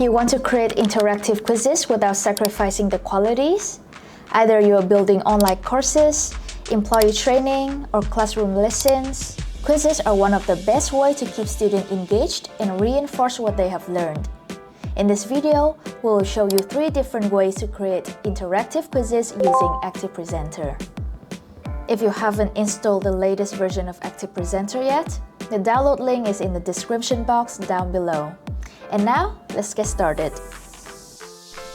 You want to create interactive quizzes without sacrificing the qualities? Either you are building online courses, employee training, or classroom lessons, quizzes are one of the best ways to keep students engaged and reinforce what they have learned. In this video, we will show you 3 different ways to create interactive quizzes using ActivePresenter. If you haven't installed the latest version of ActivePresenter yet, the download link is in the description box down below. And now, let's get started.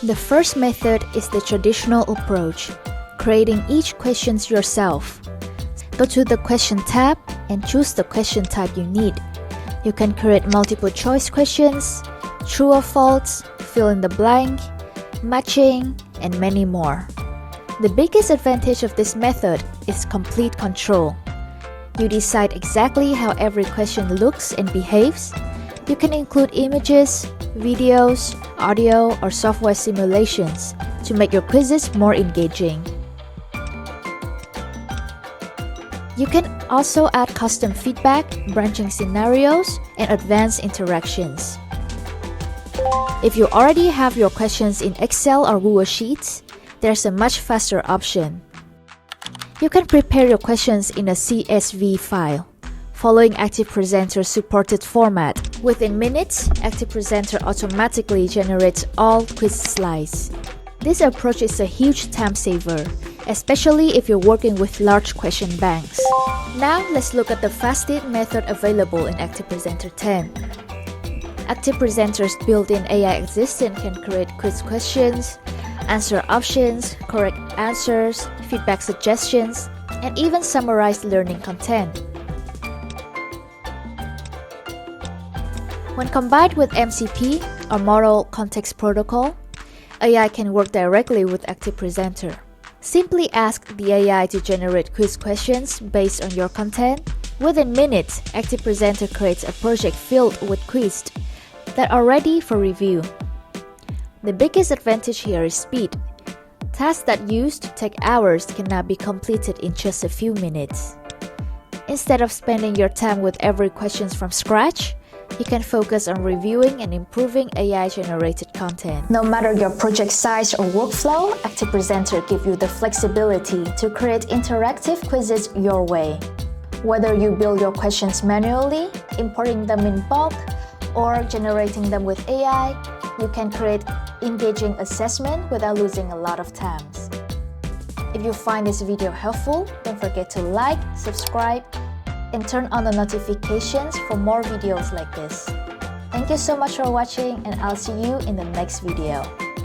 The first method is the traditional approach, creating each question yourself. Go to the Question tab and choose the question type you need. You can create multiple choice questions, true or false, fill in the blank, matching, and many more. The biggest advantage of this method is complete control. You decide exactly how every question looks and behaves. You can include images, videos, audio, or software simulations to make your quizzes more engaging. You can also add custom feedback, branching scenarios, and advanced interactions. If you already have your questions in Excel or Google Sheets, there's a much faster option. You can prepare your questions in a CSV file, following ActivePresenter's supported format. Within minutes, ActivePresenter automatically generates all quiz slides. This approach is a huge time saver, especially if you're working with large question banks. Now, let's look at the fastest method available in ActivePresenter 10. ActivePresenter's built-in AI assistant can create quiz questions, answer options, correct answers, feedback suggestions, and even summarize learning content. When combined with MCP, or Model Context Protocol, AI can work directly with ActivePresenter. Simply ask the AI to generate quiz questions based on your content. Within minutes, ActivePresenter creates a project filled with quizzes that are ready for review. The biggest advantage here is speed. Tasks that used to take hours can now be completed in just a few minutes. Instead of spending your time with every question from scratch, you can focus on reviewing and improving AI-generated content. No matter your project size or workflow, ActivePresenter gives you the flexibility to create interactive quizzes your way. Whether you build your questions manually, importing them in bulk, or generating them with AI, you can create engaging assessment without losing a lot of time. If you find this video helpful, don't forget to like, subscribe, and turn on the notifications for more videos like this. Thank you so much for watching, and I'll see you in the next video.